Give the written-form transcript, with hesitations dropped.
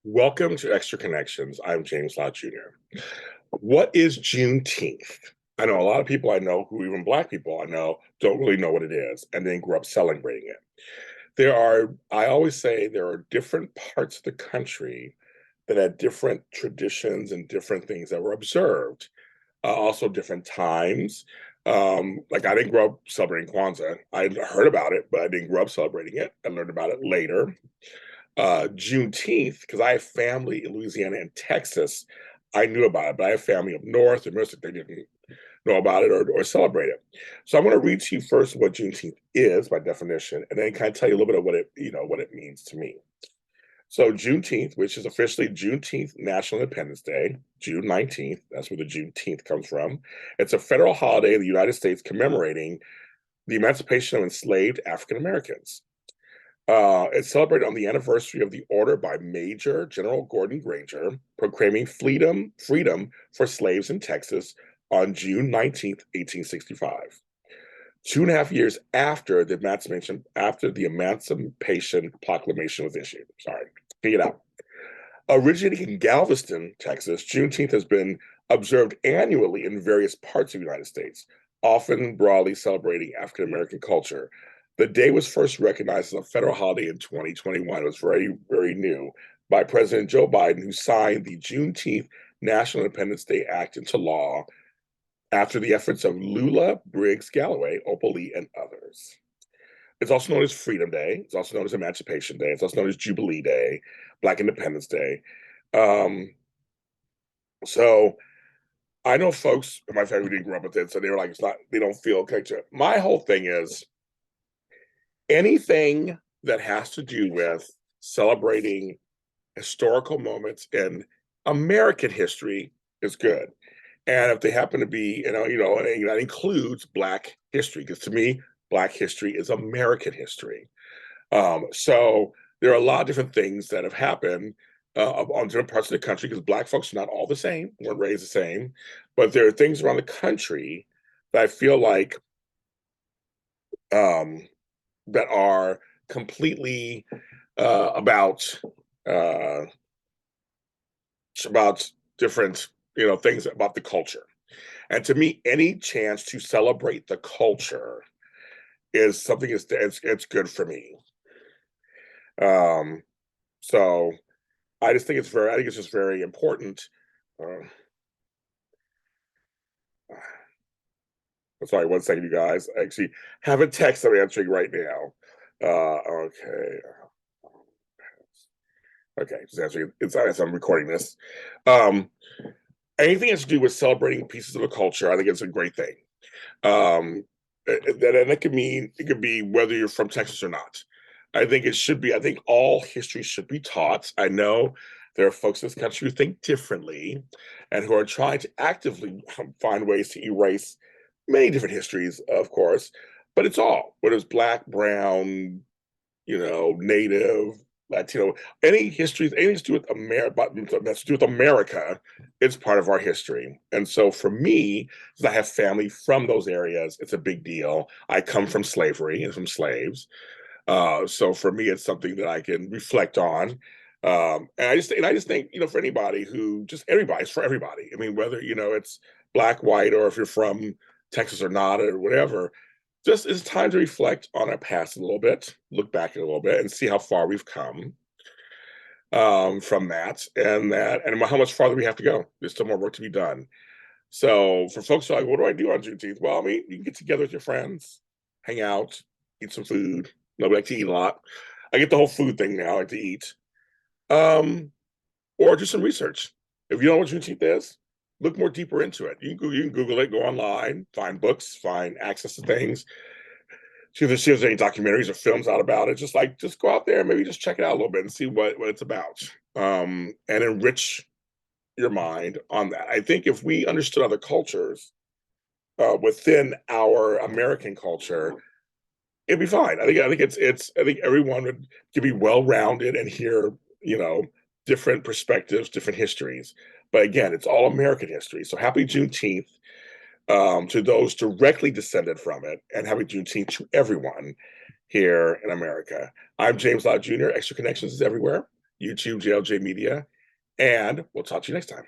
Welcome to Extra Connections. I'm James Lott Jr. What is Juneteenth? I know a lot of people I know, who even Black people I know, don't really know what it is and then grew up celebrating it. I always say there are different parts of the country that had different traditions and different things that were observed, also different times. Like I didn't grow up celebrating Kwanzaa. I heard about it, but I didn't grow up celebrating it. I learned about it later. Juneteenth, because I have family in Louisiana and Texas, I knew about it, but I have family up north and most they didn't know about it or celebrate it. So I'm going to read to you first what Juneteenth is by definition, and then kind of tell you a little bit of what it means to me. So Juneteenth, which is officially Juneteenth National Independence Day, June 19th, that's where the Juneteenth comes from. It's a federal holiday in the United States commemorating the emancipation of enslaved African Americans. It's celebrated on the anniversary of the order by Major General Gordon Granger proclaiming freedom for slaves in Texas on June 19th, 1865. 2.5 years after the Emancipation Proclamation was issued. Sorry, pick it out. Originating in Galveston, Texas, Juneteenth has been observed annually in various parts of the United States, often broadly celebrating African American culture. The day was first recognized as a federal holiday in 2021. It was very, very new by President Joe Biden, who signed the Juneteenth National Independence Day Act into law after the efforts of Lula Briggs Galloway, Opal Lee, and others. It's also known as Freedom Day. It's also known as Emancipation Day. It's also known as Jubilee Day, Black Independence Day. Um, so I know folks in my family didn't grow up with it, so they were like, they don't feel connected. My whole thing is anything that has to do with celebrating historical moments in American history is good. And if they happen to be, and that includes Black history, because to me, Black history is American history. So there are a lot of different things that have happened on different parts of the country, because Black folks are not all the same, weren't raised the same, but there are things around the country that I feel like that are completely about different things about the culture. And to me, any chance to celebrate the culture is something it's good for me. So I think it's just very important. Sorry, 1 second, you guys. I actually have a text I'm answering right now. Okay. Okay, just answering. It's as I'm recording this. Anything that's to do with celebrating pieces of a culture, I think it's a great thing. And it could be whether you're from Texas or not. I think all history should be taught. I know there are folks in this country who think differently and who are trying to actively find ways to erase many different histories, of course, but it's all, whether it's Black, brown, Native, Latino, any history, anything to do with that's to do with America, it's part of our history. And so for me, because I have family from those areas, it's a big deal. I come from slavery and from slaves. So for me, it's something that I can reflect on. And I just think, for anybody everybody's for everybody. I mean, whether, it's Black, white, or if you're from Texas or not, or whatever, just it's time to reflect on our past a little bit, look back a little bit, and see how far we've come from and how much farther we have to go. There's still more work to be done. So for folks who are like, what do I do on Juneteenth? Well, I mean, you can get together with your friends, hang out, eat some food. We like to eat a lot. I get the whole food thing now. I like to eat. Or do some research. If you don't know what Juneteenth is, look more deeper into it. You can Google it, go online, find books, find access to things. See if there's any documentaries or films out about it. Just go out there and maybe just check it out a little bit and see what it's about. And enrich your mind on that. I think if we understood other cultures within our American culture, it'd be fine. I think everyone could be well-rounded and hear, different perspectives, different histories. But again, it's all American history. So happy Juneteenth to those directly descended from it, and happy Juneteenth to everyone here in America. I'm James Lott Jr. Extra Connections is everywhere. YouTube, JLJ Media, and we'll talk to you next time.